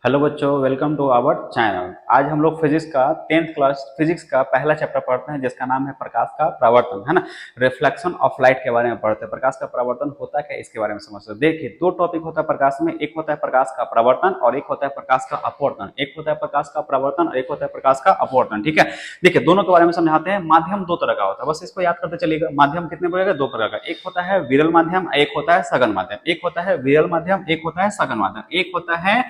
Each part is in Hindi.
हेलो बच्चों, वेलकम टू आवर चैनल। आज हम लोग फिजिक्स का 10th क्लास फिजिक्स का पहला चैप्टर पढ़ते हैं जिसका नाम है प्रकाश का परावर्तन, है ना। रिफ्लेक्शन ऑफ लाइट के बारे में पढ़ते हैं। प्रकाश का परावर्तन होता क्या, इसके बारे में समझते हैं। देखिए, दो टॉपिक होता है प्रकाश में, एक होता है प्रकाश का परावर्तन और एक होता है प्रकाश का अपवर्तन। एक होता है प्रकाश का परावर्तन और एक होता है प्रकाश का अपवर्तन, ठीक है। देखिए, दोनों के बारे में समझाते हैं। माध्यम दो तरह का होता है, बस इसको याद करते चलिएगा। माध्यम कितने प्रकार का? दो प्रकार का। एक होता है विरल माध्यम, एक होता है सघन माध्यम। एक होता है विरल माध्यम, एक होता है सघन माध्यम। एक होता है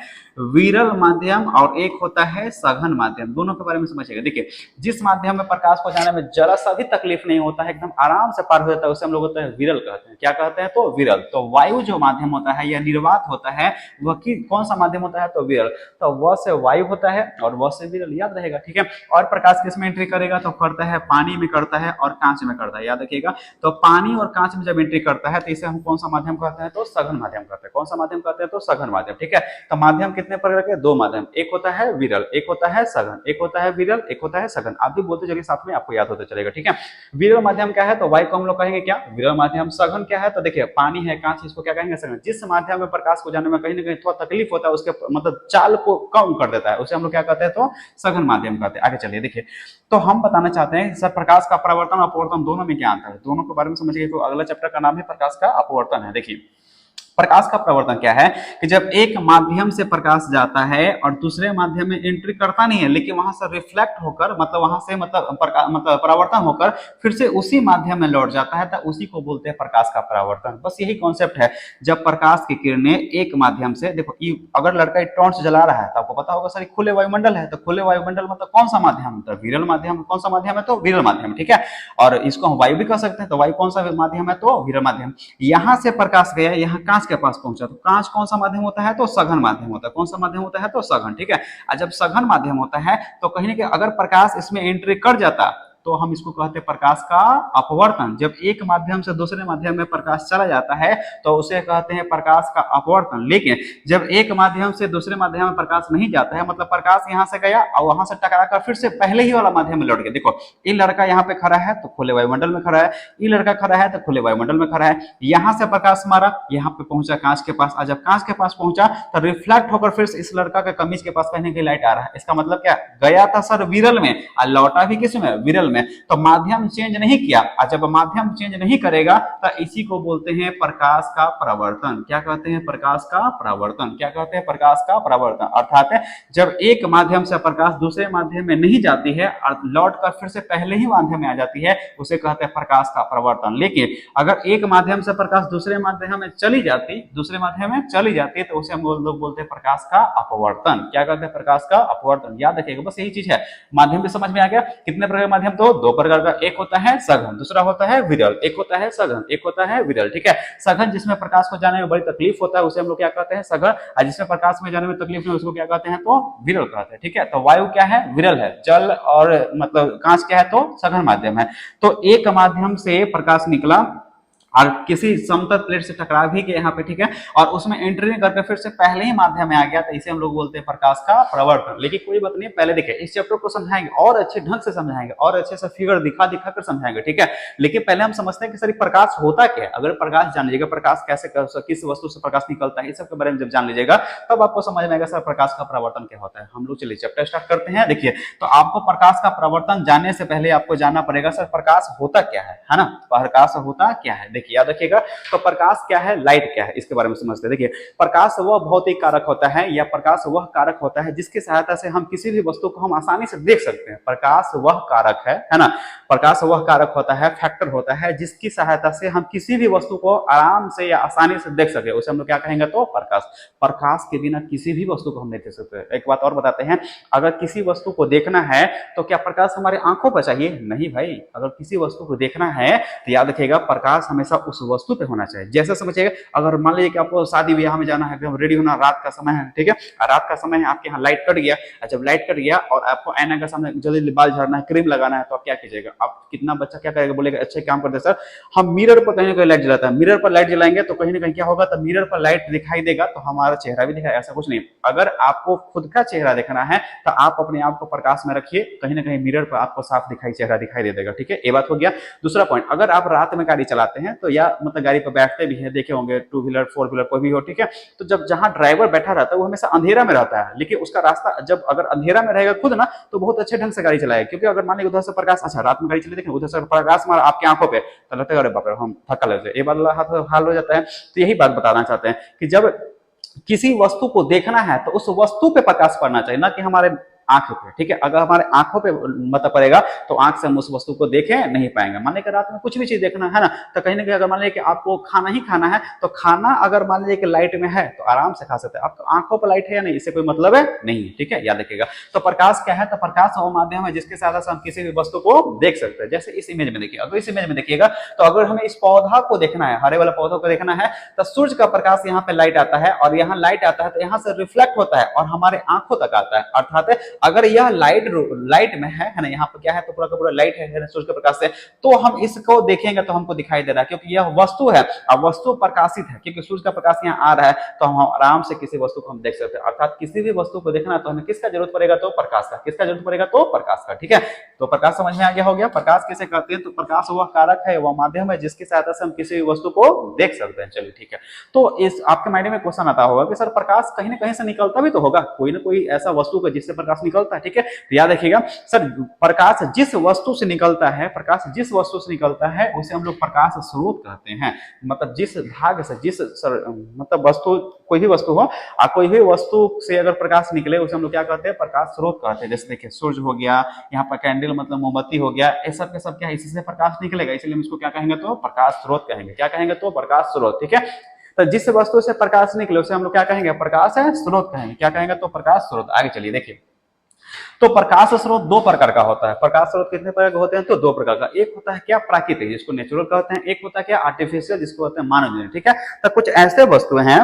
विरल माध्यम और एक होता है सघन माध्यम। दोनों के बारे में समझिएगा। देखिए, जिस माध्यम में प्रकाश को जाने में जरा सा भी तकलीफ नहीं होता है, एकदम आराम से पार हो जाता है, उसे हम लोग होता है विरल कहते हैं। क्या कहते हैं? तो विरल। तो वायु जो माध्यम होता है या निर्वात होता है, वह कौन सा माध्यम होता है? तो विरल। तो वह से वायु होता है और वह से विरल, याद रहेगा, ठीक है। और प्रकाश किस में एंट्री करेगा? तो करता है पानी में करता है और कांच में करता है, याद रखिएगा। तो पानी और कांच में जब एंट्री करता है तो इसे हम कौन सा माध्यम कहते हैं? तो सघन माध्यम कहते हैं। कौन सा माध्यम कहते हैं? तो सघन माध्यम, ठीक है। तो माध्यम कितने प्रकार के? दो माध्यम, एक होता है विरल, एक होता है सघन। एक होता है विरल, एक होता है सघन। आप भी बोलते चलिए साथ में, आपको याद होता चलेगा, ठीक है। विरल माध्यम क्या है? तो वायु को हम लोग कहेंगे क्या? विरल माध्यम। सघन क्या है? तो देखिए, पानी है, कांच, इसको क्या कहेंगे? सघन। जिस माध्यम में प्रकाश को जाने में कहीं ना कहीं थोड़ा तकलीफ होता है, उसके मतलब चाल को कम कर देता है, उसे हम लोग क्या कहते हैं? तो सघन माध्यम कहते हैं। आगे चलिए, देखिए, तो हम बताना चाहते हैं सर, प्रकाश का परावर्तन और अपवर्तन दोनों में क्या अंतर है, दोनों के बारे में समझिए। तो अगला चैप्टर का नाम है प्रकाश का अपवर्तन है। देखिए, प्रकाश का प्रवर्तन क्या है कि जब एक माध्यम से प्रकाश जाता है और दूसरे माध्यम में एंट्री करता नहीं है, लेकिन वहां से रिफ्लेक्ट होकर, मतलब वहां से मतलब परावर्तन होकर फिर से उसी माध्यम में लौट जाता है, तो उसी को बोलते हैं प्रकाश का परावर्तन। बस यही कॉन्सेप्ट है। जब प्रकाश की किरणें एक माध्यम से, देखो, अगर लड़का टॉर्च जला रहा है तो आपको पता होगा सर, खुले वायुमंडल है, तो खुले वायुमंडल मतलब कौन सा माध्यम? तो विरल माध्यम। कौन सा माध्यम है? तो विरल माध्यम, ठीक है। और इसको हम वायु भी कह सकते हैं। तो वायु कौन सा माध्यम है? तो विरल माध्यम। यहां से प्रकाश गया, यहाँ कांच के पास पहुंचा, तो कांच कौन सा माध्यम होता है? तो सघन माध्यम होता है। कौन सा माध्यम होता है? तो सघन, ठीक है। और जब सघन माध्यम होता है तो कहीं ना कहीं अगर प्रकाश इसमें एंट्री कर जाता तो हम इसको कहते हैं प्रकाश का अपवर्तन। जब एक माध्यम से दूसरे माध्यम में प्रकाश चला जाता है तो उसे कहते हैं प्रकाश का अपवर्तन। लेकिन जब एक माध्यम से दूसरे माध्यम में प्रकाश नहीं जाता है, मतलब प्रकाश यहां से गया और वहां से टकराकर फिर से पहले ही वाला माध्यम में लौट गया। देखो, ये लड़का यहाँ पे खड़ा है तो खुले वायुमंडल में खड़ा है, ये लड़का खड़ा है तो खुले वायुमंडल में खड़ा है। यहां से प्रकाश मारा, यहाँ पे पहुंचा कांच के पास, और जब कांच के पास पहुंचा तो रिफ्लेक्ट होकर फिर इस लड़का के कमीज के पास कहीं की लाइट आ रहा है। इसका मतलब क्या? गया था सर विरल में और लौटा भी किस में? विरल में। तो माध्यम चेंज नहीं किया, और जब माध्यम चेंज नहीं करेगा तो इसी को बोलते हैं प्रकाश का परावर्तन। क्या कहते हैं? प्रकाश का परावर्तन। क्या कहते हैं? प्रकाश का परावर्तन। अर्थात जब एक माध्यम से प्रकाश दूसरे माध्यम में नहीं जाती है और लौट कर फिर से पहले ही माध्यम में आ जाती है, उसे कहते हैं प्रकाश का परावर्तन। लेकिन अगर एक माध्यम से प्रकाश दूसरे माध्यम में चली जाती, तो उसे हम लोग बोलते हैं प्रकाश का अपवर्तन। क्या कहते हैं? प्रकाश का अपवर्तन। याद रखिएगा, बस यही चीज है। माध्यम भी समझ में आ गया। कितने प्रकार के माध्यम? तो दो प्रकार का। एक होता है सघन, दूसरा होता है विरल। एक होता है सघन, एक होता है विरल, ठीक है। सघन जिसमें प्रकाश को जाने में बड़ी तकलीफ होता है, उसे हम लोग क्या कहते हैं? सघन। और जिसमें प्रकाश में जाने में तकलीफ नहीं, उसको क्या कहते हैं? तो विरल कहते हैं, ठीक है। तो वायु क्या है? विरल है। जल और मतलब कांच क्या है? तो सघन माध्यम है। तो एक माध्यम से प्रकाश निकला और किसी समतल प्लेट से टकरा भी गया यहाँ पे, ठीक है, और उसमें एंट्री नहीं करके फिर से पहले ही माध्यम में आ गया, तो इसे हम लोग बोलते हैं प्रकाश का प्रवर्तन। लेकिन कोई बात नहीं, पहले देखिए, इस चैप्टर को समझाएंगे और अच्छे ढंग से समझाएंगे और अच्छे से फिगर दिखा दिखा कर समझाएंगे, ठीक है। लेकिन पहले हम समझते हैं कि सर प्रकाश होता क्या है। अगर प्रकाश जान लीजिएगा, प्रकाश कैसे, किस वस्तु से प्रकाश निकलता है, इस सब के बारे में जब जान लीजिएगा तब आपको समझ में आएगा सर प्रकाश का प्रवर्तन क्या होता है। हम लोग चलिए चैप्टर स्टार्ट करते हैं। देखिए, तो आपको प्रकाश का प्रवर्तन जानने से पहले आपको जानना पड़ेगा सर प्रकाश होता क्या है ना। प्रकाश होता क्या है? देखिए, याद रखिएगा। तो प्रकाश क्या है, लाइट क्या है, इसके बारे में समझते हैं। देखिए, प्रकाश वह भौतिक कारक होता है या प्रकाश वह कारक होता है जिसकी सहायता से हम किसी भी वस्तु को हम आसानी से देख सकते हैं। प्रकाश वह कारक है ना। प्रकाश वह कारक होता है, फैक्टर होता है, जिसकी सहायता से हम किसी भी वस्तु को आराम से या आसानी से देख सके, उसे हम लोग क्या कहेंगे? तो प्रकाश। प्रकाश के बिना किसी भी वस्तु को हम नहीं देख सकते। एक बात और बताते हैं, अगर किसी वस्तु को देखना है तो क्या प्रकाश हमारे आंखों पर चाहिए? नहीं भाई। अगर किसी वस्तु को देखना है तो याद रखिएगा, प्रकाश हमेशा उस वस्तु पे होना चाहिए। जैसे समझिएगा, अगर मान लीजिए कि आपको शादी ब्याह में जाना है, एकदम रेडी होना, रात का समय है, ठीक है, रात का समय है, आपके यहाँ लाइट कट गया, जब लाइट कट गया और आपको आईना के सामने जल्दी बाल झाड़ना है, क्रीम लगाना है, तो आप क्या कीजिएगा? आप कितना बच्चा क्या करेगा? बोलेगा अच्छे काम करते सर, हम मिरर पर कहीं ना कहीं लाइट जलाता है, मिरर पर लाइट जलाएंगे तो कहीं ना कहीं क्या होगा? तो मिरर पर लाइट दिखाई देगा तो हमारा चेहरा भी दिखाएगा। ऐसा कुछ नहीं। अगर आपको खुद का चेहरा देखना है तो आप अपने आप को प्रकाश में रखिए, कहीं ना कहीं मिरर पर आपको साफ चेहरा दिखाई दे देगा, ठीक है। ये बात हो गया। दूसरा पॉइंट, अगर आप रात में गाड़ी चलाते हैं तो या मतलब गाड़ी पर बैठते भी हैं, देखे होंगे, टू व्हीलर फोर व्हीलर कोई भी हो, ठीक है। तो जब जहां ड्राइवर बैठा रहता है वो हमेशा अंधेरा में रहता है, लेकिन उसका रास्ता जब अगर अंधेरा में रहेगा खुद ना तो बहुत अच्छे ढंग से गाड़ी चलाएगा, क्योंकि अगर मान लीजिए उधर से प्रकाश, अच्छा रात में गाड़ी चले, देखें उधर से प्रकाश मारा आपकी आंखों पे तो लगता है अरे बाप रे हम थक्का लग जाए, ये वाला हाल हो जाता है। तो यही बात बताना चाहते हैं कि जब किसी वस्तु को देखना है तो उस वस्तु पे प्रकाश पड़ना चाहिए, ना कि हमारे आंखों पे, ठीक है। अगर हमारे आंखों पे मतलब पड़ेगा तो आंख से हम उस वस्तु को देखे नहीं पाएंगे। मान लीजिए रात में कुछ भी चीज देखना है ना, तो कहीं ना कहीं अगर मान लीजिए कि आपको खाना ही खाना है तो खाना अगर मान लीजिए कि लाइट में है तो आराम से खा सकते हैं। आपको आंखों पर लाइट है या नहीं इससे कोई मतलब है नहीं है, ठीक है, याद रखिएगा। तो प्रकाश क्या है, तो प्रकाश वो माध्यम है जिसके सहायता से हम किसी भी वस्तु को देख सकते हैं। जैसे इस इमेज में देखिए, अगर इस इमेज में देखिएगा तो अगर हमें इस पौधा को देखना है, हरे वाला पौधा को देखना है, तो सूर्य का प्रकाश यहाँ पे लाइट आता है और यहाँ लाइट आता है तो यहाँ से रिफ्लेक्ट होता है और हमारे आंखों तक आता है। अर्थात अगर यह लाइट में है ना, यहाँ पर क्या है तो पूरा का पूरा लाइट है सूर्य के प्रकाश से, तो हम इसको देखेंगे तो हमको दिखाई दे रहा है, क्योंकि यह वस्तु है और वस्तु प्रकाशित है, क्योंकि सूर्य का प्रकाश यहाँ आ रहा है तो हम आराम से किसी वस्तु को हम देख सकते हैं। अर्थात किसी भी वस्तु को देखना तो हमें किसका जरूरत पड़ेगा, तो प्रकाश का। किसका जरूरत पड़ेगा, तो प्रकाश का, ठीक है। तो प्रकाश समझ में आ गया, हो गया। प्रकाश किसे कहते हैं, तो प्रकाश वह कारक है, वह माध्यम है जिसकी सहायता से हम किसी भी वस्तु को देख सकते हैं। चलिए ठीक है। तो इस आपके माइंड में क्वेश्चन आता होगा कि सर प्रकाश कहीं ना कहीं से निकलता भी तो होगा, कोई ना कोई ऐसा वस्तु का जिससे प्रकाश निकलता है, ठीक है। तो याद रखिएगा सर, प्रकाश जिस वस्तु से निकलता है, प्रकाश जिस वस्तु से निकलता है उसे हम लोग प्रकाश स्रोत कहते हैं। मतलब जिस भाग से मतलब वस्तु, कोई भी वस्तु हो, कोई भी वस्तु से अगर प्रकाश निकले उसे हम लोग क्या कहते हैं, प्रकाश स्रोत कहते हैं। जैसे देखिए सूर्य हो गया, यहाँ पर कैंडल मतलब मोमबत्ती हो गया, ये सब के सब क्या है, इसी से प्रकाश निकलेगा, इसलिए हम इसको क्या कहेंगे, तो प्रकाश स्रोत कहेंगे। क्या कहेंगे, तो प्रकाश स्रोत, ठीक है। तो जिस वस्तु से प्रकाश निकले उसे हम लोग क्या कहेंगे, प्रकाश स्रोत कहेंगे। क्या कहेंगे, तो प्रकाश स्रोत। आगे चलिए देखिए, तो प्रकाश स्रोत दो प्रकार का होता है। प्रकाश स्रोत कितने प्रकार के होते हैं, तो दो प्रकार का। एक होता है क्या, प्राकृतिक, जिसको नेचुरल कहते हैं। एक होता है क्या, आर्टिफिशियल, जिसको कहते हैं मानव निर्मित, ठीक है। तो कुछ ऐसे वस्तुएं हैं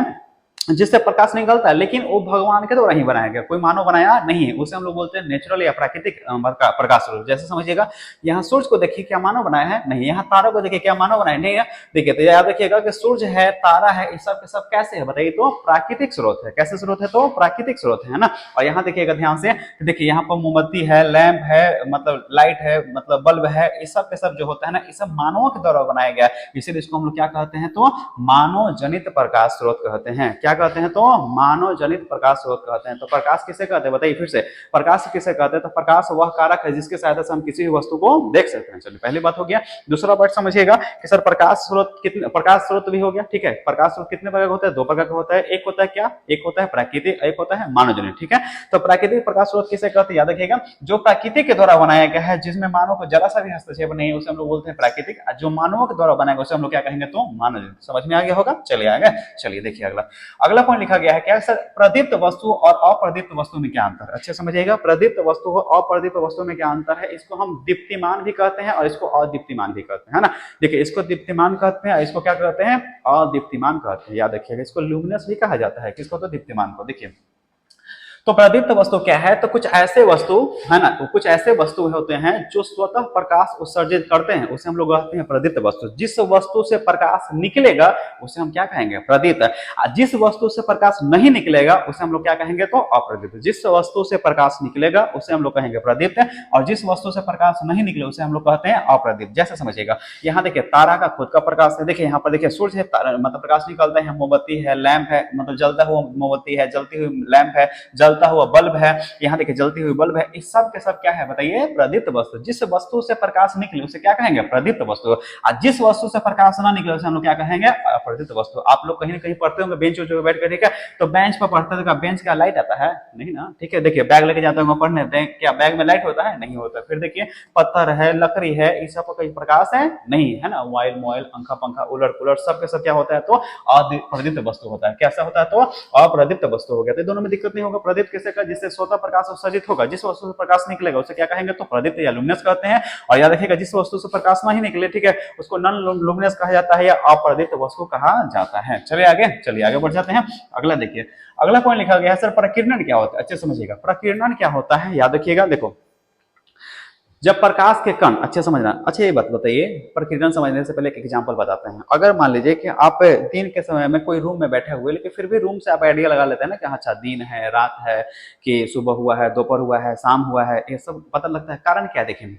जिससे प्रकाश निकलता है लेकिन वो भगवान के द्वारा ही बनाया गया, कोई मानव बनाया नहीं है, उसे हम लोग बोलते हैं नेचुरल या प्राकृतिक प्रकाश स्रोत। जैसे समझिएगा, यहाँ सूर्य को देखिए, क्या मानव बनाया है, नहीं। यहाँ तारा को देखिए, क्या मानव बनाया, नहीं है। देखिए तो याद रखिएगा कि सूर्य है, तारा है, इस सब के सब कैसे है बताइए, तो प्राकृतिक स्रोत है। कैसे स्रोत है, तो प्राकृतिक स्रोत है ना। और यहाँ देखिएगा ध्यान से, देखिए यहाँ पर मोमबत्ती है, लैंप है, मतलब लाइट है, मतलब बल्ब है, इस सब के सब जो होता है ना, इस सब मानवों के द्वारा बनाया गया है। इसीलिए इसको हम लोग क्या कहते हैं, तो मानव जनित प्रकाश स्रोत कहते हैं। क्या कहते हैं, तो मानव जनित प्रकाश स्रोत कहते हैं। तो प्रकाश किसे कहते हैं बताइए फिर से, प्रकाश किसे कहते हैं, तो प्रकाश वह कारक है जिसके सहायता से हम किसी भी वस्तु को देख सकते हैं। चलिए पहली बात हो गया। दूसरा बात समझिएगा कि सर प्रकाश स्रोत कितने, प्रकाश स्रोत भी हो गया, ठीक है। प्रकाश स्रोत कितने प्रकार का होता है, दो प्रकार का होता है। एक होता है क्या, एक होता है प्राकृतिक, एक होता है मानव जनित, ठीक है। तो प्राकृतिक प्रकाश स्रोत किसे कहते हैं, याद रखिएगा, जो प्रकृति के द्वारा बनाया गया है, जिसमें मानव को जरा सा भी हस्तक्षेप नहीं है, उसे हम लोग बोलते हैं प्राकृतिक। जो मानवों के द्वारा बनाया गया उसे हम लोग क्या कहेंगे, तो मानव जनित। समझ में आ गया होगा। चलिए आगे चलिए देखिए, अगला पॉइंट लिखा गया है क्या, सर प्रदीप्त वस्तु और अप्रदीप्त वस्तु में क्या अंतर है। अच्छे समझिएगा, प्रदीप्त वस्तु और अप्रदीप्त वस्तु में क्या अंतर है। इसको हम दीप्तिमान भी कहते हैं और इसको अदीप्तिमान भी कहते हैं, है ना। देखिए इसको दीप्तिमान कहते हैं, इसको क्या कहते हैं, अदीप्तिमान कहते हैं। याद रखिएगा, इसको ल्यूमिनस भी कहा जाता है, किसको, तो दीप्तिमान को। देखिए तो प्रदीप्त वस्तु क्या है, तो कुछ ऐसे वस्तु है ना, तो कुछ ऐसे वस्तु होते हैं जो स्वतः प्रकाश उत्सर्जित करते हैं, उसे हम लोग कहते हैं प्रदीप्त वस्तु। जिस वस्तु से प्रकाश निकलेगा उसे हम क्या कहेंगे, प्रदीप्त। जिस वस्तु से प्रकाश नहीं निकलेगा उसे हम लोग क्या कहेंगे, तो अप्रदीप्त। जिस वस्तु से प्रकाश निकलेगा उसे हम लोग कहेंगे प्रदीप्त, और जिस वस्तु से प्रकाश नहीं निकले उसे हम लोग कहते हैं अप्रदीप्त। जैसे समझिएगा, यहाँ देखिए तारा का खुद का प्रकाश है, देखिए यहाँ पर देखिए सूर्य है, मतलब प्रकाश निकलता है, मोमबत्ती है, लैंप है, मतलब जलता हुआ मोमबत्ती है, जलती हुई लैंप है, जलता हुआ बल्ब है, यहाँ देखिए जलती हुई बल्ब है, इस सब के सब क्या है बताइए, प्रदीप्त वस्तु। जिस वस्तु से प्रकाश निकले उसे क्या कहेंगे, प्रदीप्त वस्तु। और जिस वस्तु से प्रकाश ना निकले उसे हम लोग क्या कहेंगे, अप्रदीप्त वस्तु। आप लोग कहीं ना कहीं पढ़ते होंगे बेंच जो बैठ कर, ठीक है। तो बेंच पर पढ़ते हैं, बेंच का लाइट आता है नहीं ना, ठीक है। देखिए बैग लेके जाते होंगे पढ़ने, क्या बैग में लाइट होता है, नहीं होता। फिर देखिए पत्थर है, लकड़ी है, इस सब पर कहीं प्रकाश है नहीं, है ना। मोबाइल मोबाइल, पंखा पंखा, उलट पुलट, सब के सब क्या होता है, तो अप्रदीप्त वस्तु होता है। कैसा होता है, तो अप्रदीप्त वस्तु हो गया। तो दोनों में दिक्कत नहीं होगा। प्रदीप्त किसे का, जिससे स्वतः प्रकाश उत्सर्जित होगा, जिस वस्तु से प्रकाश निकलेगा उसे क्या कहेंगे, तो प्रदीप्त या लुमिनस कहते हैं। और याद रखिएगा, जिस वस्तु से प्रकाश नहीं निकले, ठीक है, उसको नॉन लुमिनस कहा जाता है या अप्रदीप्त वस्तु कहा जाता है। चलिए आगे बढ़ जाते हैं। अगला देखिए, अगला पॉइंट लिखा गया है सर प्रकीर्णन क्या होता है। अच्छे समझिएगा, प्रकीर्णन क्या होता है, याद रखिएगा। देखो जब प्रकाश के कण, अच्छे समझना, अच्छा ये बात बताइए, प्रकीर्णन समझने से पहले एक एग्जांपल बताते हैं। अगर मान लीजिए कि आप दिन के समय में कोई रूम में बैठे हुए, लेकिन फिर भी रूम से आप आइडिया लगा लेते हैं ना कि अच्छा दिन है, रात है, कि सुबह हुआ है, दोपहर हुआ है, शाम हुआ है, ये सब पता लगता है। कारण क्या देखेंगे,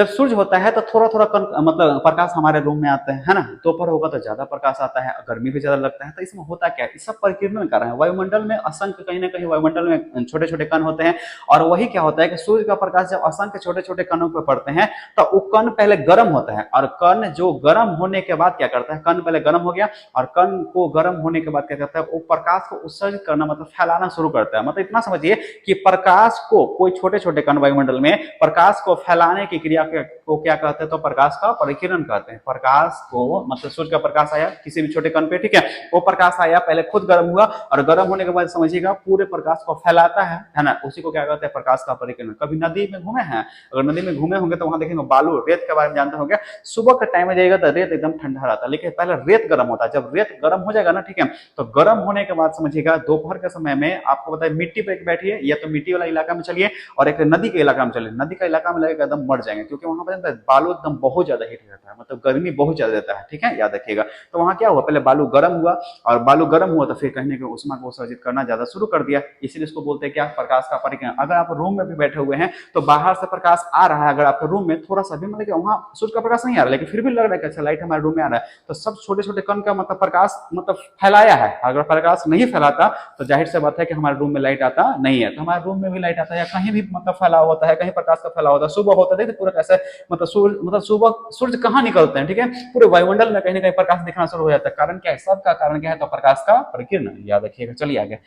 जब सूर्य होता है तो थोड़ा थोड़ा मतलब प्रकाश हमारे रूम में आता है ना, दोपहर होगा तो ज्यादा प्रकाश आता है, गर्मी भी ज्यादा लगता है। तो इसमें होता क्या है, इस सब परिकिरण कर रहे हैं। वायुमंडल में असंख्य, कहीं ना कहीं वायुमंडल में छोटे छोटे कण होते हैं, और वही क्या होता है कि सूर्य का प्रकाश जब असंख्य छोटे छोटे कणों पर पड़ते हैं तो वो कण पहले गर्म होता है, और कण जो गर्म होने के बाद क्या करता है, कण पहले गर्म हो गया और कण को गर्म होने के बाद क्या करता है, वो प्रकाश को उत्सर्जित करना मतलब फैलाना शुरू करता है। मतलब इतना समझिए कि प्रकाश को, कोई छोटे छोटे कण वायुमंडल में प्रकाश को फैलाने की क्रिया को क्या कहते हैं, तो प्रकाश का परिकिरण कहते हैं। प्रकाश को मतलब सूर्य का प्रकाश आया किसी भी छोटे कण पे, ठीक है, वो प्रकाश आया, पहले खुद गर्म हुआ और गर्म होने के बाद समझिएगा पूरे प्रकाश को फैलाता है ना, उसी को क्या कहते हैं, प्रकाश का परिकिरण। कभी नदी में घूमे हैं, अगर नदी में घूमे होंगे तो वहां देखेंगे बालू, रेत के बारे में जानते होंगे। सुबह के टाइम में जाइएगा तो रेत एकदम ठंडा रहता है, लेकिन पहले रेत गर्म होता है। जब रेत गर्म हो जाएगा ना, ठीक है, तो गर्म होने के बाद समझिएगा दोपहर के समय में आपको बताए मिट्टी पे बैठिए, या तो मिट्टी वाला इलाका में चलिए और एक नदी के इलाका में चलिए। नदी का इलाका में लगेगा एकदम मर जाएंगे, क्योंकि वहां पर बालू एकदम बहुत ज्यादा हीट रहता है, मतलब गर्मी बहुत ज्यादा देता है, ठीक है, याद रखिएगा। तो वहां क्या हुआ, पहले बालू गर्म हुआ, और बालू गर्म हुआ तो फिर कहीं ना कहीं उष्मा को उत्सर्जित करना ज्यादा शुरू कर दिया, इसीलिए इसको बोलते हैं क्या, प्रकाश का परिकिरण। अगर आप रूम में भी बैठे हुए हैं तो बाहर से प्रकाश आ रहा है, अगर आपके रूम में थोड़ा सा भी मतलब वहां सूर्य का प्रकाश नहीं आ रहा, लेकिन फिर भी लग रहा है कि अच्छा लाइट हमारे रूम में आ रहा है, तो सब छोटे छोटे कण का मतलब प्रकाश मतलब फैलाया है। अगर प्रकाश नहीं फैलाता तो जाहिर सी बात है कि हमारे रूम में लाइट आता नहीं है। तो हमारे रूम में भी लाइट आता है, या कहीं भी मतलब फैला होता है, कहीं प्रकाश का फैला होता है। सुबह होता है, देखिए पूरा कैसे मतलब सुबह सूर्य कहाँ निकलते हैं, ठीक है, पूरे वायुमंडल में कहीं ना कहीं प्रकाश दिखना शुरू हो जाता है। कारण क्या है, सबका कारण क्या है, तो प्रकाश का परिकिरण, याद रखिएगा। चलिए आगे,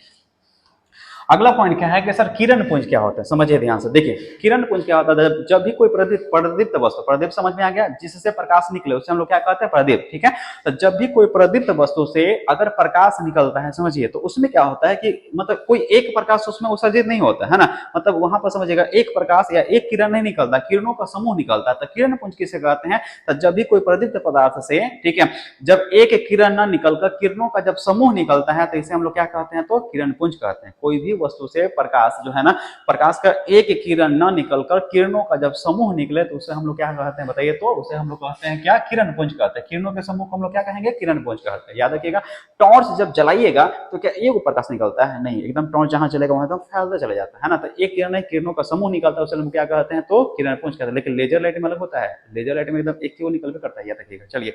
अगला पॉइंट क्या है कि सर किरण पुंज क्या होता है, समझिए ध्यान से। देखिए किरण पुंज क्या होता है, जब भी कोई प्रदीप्त वस्तु, प्रदीप्त समझ में आ गया, जिससे प्रकाश निकले उसे हम लोग क्या कहते हैं, प्रदीप्त, ठीक है। तो जब भी कोई प्रदीप्त वस्तु से अगर प्रकाश निकलता है, समझिए, तो उसमें क्या होता है कि मतलब कोई एक प्रकाश उसमें उत्सर्जित नहीं होता है ना, मतलब वहां पर समझिएगा एक प्रकाश या एक किरण नहीं निकलता, किरणों का समूह निकलता है। तो किरण पुंज किसे कहते हैं, तो जब भी कोई प्रदीप्त पदार्थ से, ठीक है, जब एक किरण न निकलकर किरणों का जब समूह निकलता है तो इसे हम लोग क्या कहते हैं, तो किरण पुंज कहते हैं। कोई भी वस्तु से प्रकाश जो है ना, प्रकाश का एक किरण न निकलकर किरणों का जब समूह निकले तो उसे हम लोग क्या कहते हैं, बताइए, तो उसे हम लोग कहते हैं क्या, किरण पुंज कहते हैं। किरणों के समूह को हम लोग क्या कहेंगे, किरण पुंज कहते हैं, याद रखिएगा। टॉर्च जब जलाइएगा तो क्या एक प्रकाश निकलता है, नहीं, एकदम टॉर्च जहां चलेगा वहां एकदम फैलता चला जाता है ना। तो एक किरण है, किरणों का समूह निकलता है, उसे हम क्या कहते हैं, तो किरण पुंज कहते हैं। लेकिन लेजर लाइट में अलग होता है, लेजर लाइट में एकदम एक ही वो निकल के करता है, याद रखिएगा। चलिए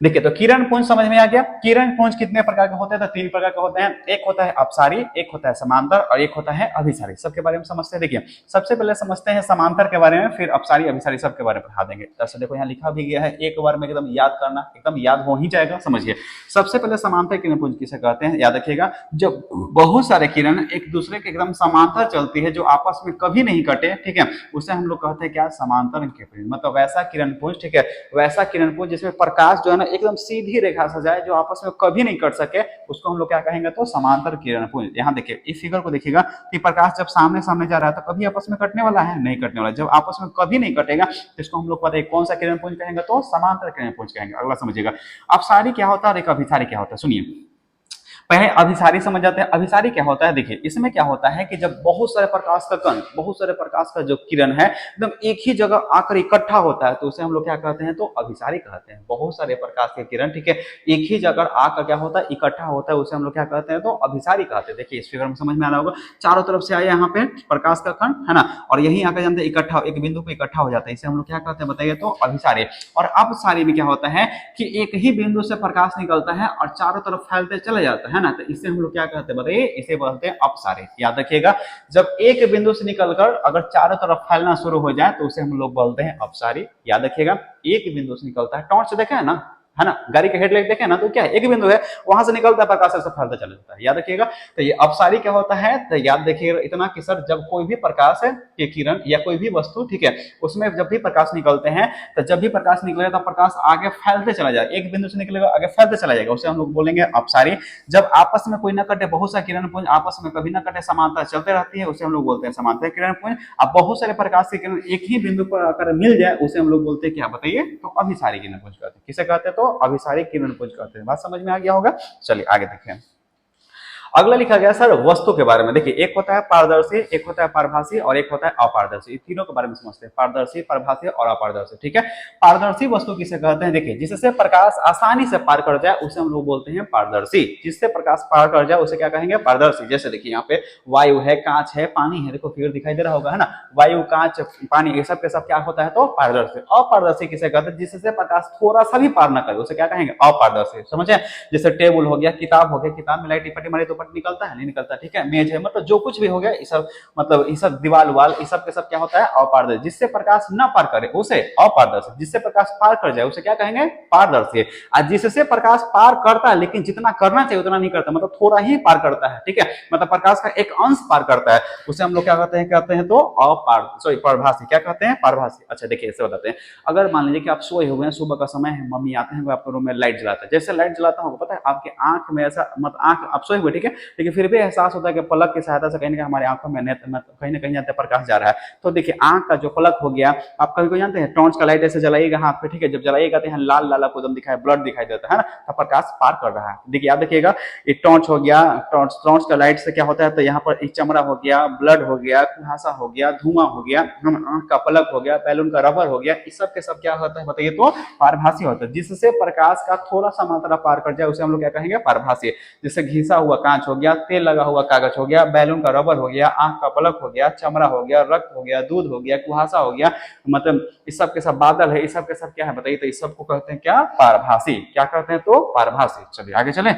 देखिए, तो किरण पुंज समझ में आ गया। किरण पुंज कितने प्रकार के होते हैं, तो तीन प्रकार के होते हैं। एक होता है अपसारी, एक होता है समांतर, और एक होता है अभिसारी। सबके बारे में समझते हैं। देखिए सबसे पहले समझते हैं समांतर के बारे में, फिर अपसारी अभिसारी सबके बारे में पढ़ा देंगे। जैसे देखो यहाँ लिखा भी गया है, एक बार में एकदम याद करना, एकदम याद हो ही जाएगा। समझिए, सबसे पहले समांतर किरण पुंज किसे कहते हैं, याद रखिएगा। जब बहुत सारे किरण एक दूसरे के एकदम समांतर चलती है, जो आपस में कभी नहीं कटे, ठीक है, उसे हम लोग कहते हैं क्या, समांतर किरण। मतलब वैसा किरण पुंज, ठीक है, वैसा किरण पुंज जिसमें प्रकाश जो है ना एकदम सीधी रेखा से जाए, जो आपस में कभी नहीं कट सके, उसको हम लोग क्या कहेंगे, तो समांतर किरण पुंज। यहाँ देखिए इस फिगर को देखिएगा कि प्रकाश जब सामने सामने जा रहा है तो कभी आपस में कटने वाला है, नहीं कटने वाला। जब आपस में कभी नहीं कटेगा तो इसको हम लोग पता है कौन सा किरण पुंज कहेंगे, तो समांतर किरण पुंज कहेंगे। अगला समझिएगा, अपसारी क्या होता है और एक अभिसारी क्या होता है। सुनिए, पहले अभिसारी समझ जाते हैं। अभिसारी क्या होता है, देखिए इसमें क्या होता है कि जब बहुत सारे प्रकाश का कण, बहुत सारे प्रकाश का जो किरण है एकदम एक ही जगह आकर इकट्ठा होता है, तो उसे हम लोग क्या कहते हैं, तो अभिसारी कहते हैं। बहुत सारे प्रकाश के किरण, ठीक है, एक ही जगह आकर क्या होता है, इकट्ठा होता है, उसे हम लोग क्या कहते हैं, तो अभिसारी कहते हैं। देखिए इस फिगर में समझ में आ रहा होगा, चारों तरफ से आया यहाँ पे प्रकाश का कण है ना, और यही आकर जानते हैं इकट्ठा, एक बिंदु पे इकट्ठा हो जाता है, इसे हम लोग क्या कहते हैं, बताइए, तो अभिसारी। और अपसारी में क्या होता है कि एक ही बिंदु से प्रकाश निकलता है और चारों तरफ फैलते चला जाता है ना, तो इसे हम लोग क्या कहते हैं, बताइए, इसे बोलते हैं अपसारी। याद रखिएगा, जब एक बिंदु से निकलकर अगर चारों तरफ फैलना शुरू हो जाए तो उसे हम लोग बोलते हैं अपसारी। याद रखिएगा, एक बिंदु से निकलता है, टॉर्च देखे है ना, है ना, गाड़ी के हेडलाइट देखे ना, तो क्या है, एक बिंदु है, वहां से निकलता है प्रकाश, से फैलता चला जाता है। याद रखिएगा, तो ये अपसारी क्या होता है, तो याद देखिएगा इतना कि सर जब कोई भी प्रकाश है के किरण या कोई भी वस्तु, ठीक है, उसमें जब भी प्रकाश निकलते हैं, तो जब भी प्रकाश निकलेगा तो प्रकाश आगे फैलते चला जाएगा, एक बिंदु से निकलेगा आगे फैलते चला जाएगा, उसे हम लोग बोलेंगे अपसारी। जब आपस में कोई न कटे, बहुत सा किरण पुंज आपस में कभी न कटे, समांतर चलते रहती है, उसे हम लोग बोलते हैं समांतर किरण पुंज। अब बहुत सारे प्रकाश के किरण एक ही बिंदु पर आकर मिल जाए, उसे हम लोग बोलते हैं क्या, बताइए, तो अभिसारी किरण पुंज कहते हैं। किसे कहते हैं, तो अभिसारी किरण पुंज कहते हैं। बात समझ में आ गया होगा। चलिए आगे देखें, अगला लिखा गया सर वस्तु के बारे में। देखिए एक होता है पारदर्शी, एक होता है पारभासी और एक होता है अपारदर्शी। तीनों के बारे में समझते हैं, पारदर्शी, पारभासी और अपारदर्शी। ठीक है, पारदर्शी वस्तु किसे कहते हैं? देखिए जिससे प्रकाश आसानी से पार कर जाए उसे हम लोग बोलते हैं पारदर्शी। जिससे प्रकाश पार कर जाए उसे क्या कहेंगे? पारदर्शी। जैसे देखिए यहाँ पे वायु है, कांच है, पानी है, देखो फिगर दिखाई दे रहा होगा है ना, वायु, कांच, पानी, ये सब के सब क्या होता है? तो पारदर्शी। अपारदर्शी किसे कहते हैं? जिससे प्रकाश थोड़ा सा भी पार न करे उसे क्या कहेंगे? अपारदर्शी। समझे? जैसे टेबल हो गया, किताब हो गया, किताब में लाइट टिपटी मारे तो पट निकलता है? नहीं निकलता। ठीक है, मेज है, मतलब जो कुछ भी हो गया, ये सब मतलब ये सब दीवार वाल, ये सब के सब क्या होता है? अपारदर्शी। जिससे प्रकाश न पार करे उसे अपारदर्शी, जिससे प्रकाश पार कर जाए उसे क्या कहेंगे? पारदर्शी। और जिससे प्रकाश पार करता है लेकिन जितना करना चाहिए उतना नहीं करता, मतलब थोड़ा ही पार करता है। ठीक है, मतलब प्रकाश का एक अंश पार करता है, उसे हम लोग क्या कहते हैं? कहते हैं तो पारभासी। क्या कहते हैं? पारभासी। अच्छा देखिए ऐसे बताते हैं, अगर मान लीजिए कि आप सोए हुए हैं, सुबह का समय है, मम्मी आते हैं, वो आपके रूम में लाइट जलाता है। जैसे लाइट जलाता हूँ पता है आपके आंख में ऐसा, मतलब आंख आप सोए हुए, ठीक है, लेकिन फिर भी एहसास होता है कि पलक की सहायता से कहीं ना कहीं हमारे आंखों में कहीं ना कहीं जानते प्रकाश जा रहा है। तो देखिए आंख का जो पलक हो गया, आप कभी कोई जानते हैं टॉर्च का लाइट ऐसे जलाइएगा हाथ पे, ठीक है, जब जलाइएगा तो यहाँ लाल लाल आपको एकदम दिखाई, ब्लड दिखाई देता है ना, तो प्रकाश पार कर रहा है। देखिए आप देखिएगा, ये टॉर्च हो गया, टॉर्च का लाइट से क्या होता है? तो यहाँ पर एक चमड़ा हो गया, ब्लड हो गया, कुहासा हो गया, धुआं हो गया, आंख का पलक हो गया, बैलून का रबर हो गया, इस सब के सब क्या होता है बताइए? तो पारभासी होता है। जिससे प्रकाश का थोड़ा सा मात्रा पार कर जाए उसे हम लोग क्या कहेंगे? पारभासी। जैसे घिसा हुआ कांच हो गया, तेल लगा हुआ कागज हो गया, बैलून का रबर हो गया, आंख का पलक हो गया, चमड़ा हो गया, रक्त हो गया, दूध हो गया, कुहासा हो गया, मतलब इस सब के सब बादल है, इस सब के सब क्या है बताइए? तो इस सब को कहते हैं क्या? पारभासी। क्या कहते हैं? तो पारभासी। चलिए आगे चलें।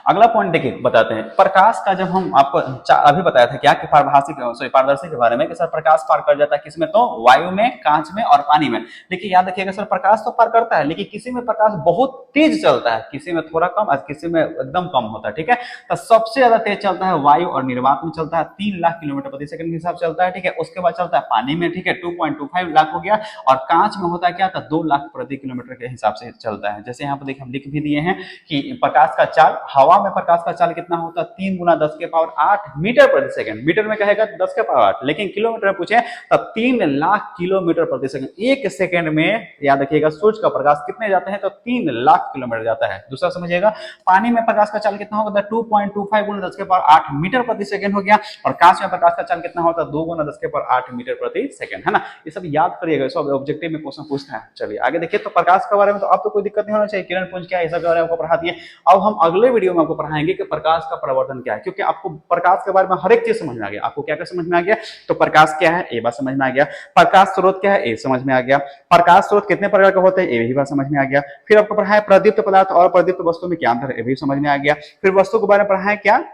अगला पॉइंट देखिए बताते हैं, प्रकाश का जब हम आपको अभी बताया था क्या कि पारदर्शी के बारे में कि सर प्रकाश पार कर जाता है किसमें? तो वायु में, कांच में और पानी में। देखिए याद रखिएगा सर प्रकाश तो पार करता है लेकिन किसी में प्रकाश बहुत तेज चलता है, किसी में थोड़ा कम और किसी में एकदम कम होता है। ठीक है, तो सबसे ज्यादा तेज चलता है वायु और निर्वात में चलता है, 3 लाख किलोमीटर प्रति सेकंड के हिसाब से चलता है। ठीक है, उसके बाद चलता है पानी में, ठीक है, 2.25 लाख हो गया, और कांच में होता है क्या? 2 लाख प्रति किलोमीटर के हिसाब से चलता है। जैसे यहाँ पर देखिए हम लिख भी दिए हैं कि प्रकाश का चाल, हवा में प्रकाश का चाल कितना होता है? 3 गुना 10 के पावर 8 मीटर प्रति सेकंड। मीटर में कहेगा 10 के पावर 8, लेकिन किलोमीटर में पूछे तब 3 लाख किलोमीटर प्रति सेकंड। एक सेकंड में याद रखिएगा सूर्य का प्रकाश कितने जाते हैं? तो 3 लाख किलोमीटर जाता है। दूसरा समझिएगा, पानी में प्रकाश का चाल कितना होगा? 2.25 गुना 10 के पावर 8 मीटर प्रति सेकंड हो गया, और कांच में प्रकाश का चाल कितना होता है? 2 गुना 10 के पावर 8 मीटर प्रति सेकंड, है ना। ये सब याद करिएगा, सब ऑब्जेक्टिव में क्वेश्चन पूछता है। चलिए आगे देखिए, तो प्रकाश के बारे में तो आपको कोई दिक्कत नहीं होना चाहिए, किरण पुंज क्या है, ये सब के बारे में आपको पढ़ा दिए। अब हम अगले वीडियो में आपको पढ़ाएंगे कि प्रकाश का प्रवर्तन क्या है, क्योंकि आपको प्रकाश के बारे में हर एक चीज समझ में आ गया। आपको क्या क्या समझ में आ गया? तो प्रकाश क्या है ये बात समझ में आ गया, प्रकाश स्रोत क्या है ये समझ में आ गया, प्रकाश स्रोत कितने प्रकार के होते हैं ये भी बात समझ में आ गया। फिर आपको पढ़ाया प्रदीप्त पदार्थ और प्रदीप्त वस्तु में क्या अंतर है, ये भी समझ में आ गया। फिर वस्तु के बारे में पढ़ाया क्या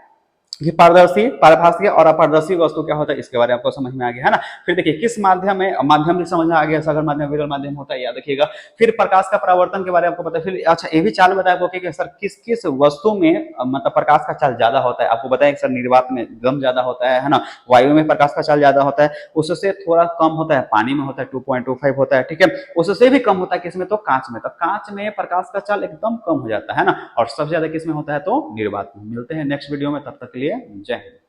कि पारदर्शी, पारभासी और अपारदर्शी वस्तु क्या होता है, इसके बारे में आपको समझ में आ गया, है ना। फिर देखिए किस माध्यम में, माध्यम भी समझ में आ गया, सघन माध्यम, विरल माध्यम होता है, याद रखिएगा। फिर प्रकाश का परावर्तन के बारे में आपको पता है। फिर अच्छा ये भी चाल बताया आपको कि सर किस किस वस्तु में मतलब प्रकाश का चाल ज्यादा होता है। आपको बताया सर निर्वात में एकदम ज्यादा होता है ना, वायु में प्रकाश का चाल ज्यादा होता है, उससे थोड़ा कम होता है पानी में होता है 2.25 होता है, ठीक है। उससे भी कम होता है किसमें, तो कांच में। तो कांच में प्रकाश का चाल एकदम कम हो जाता है ना, और सबसे ज्यादा किसमें होता है, तो निर्वात में। मिलते हैं नेक्स्ट वीडियो में, तब तक के लिए जय हिंद।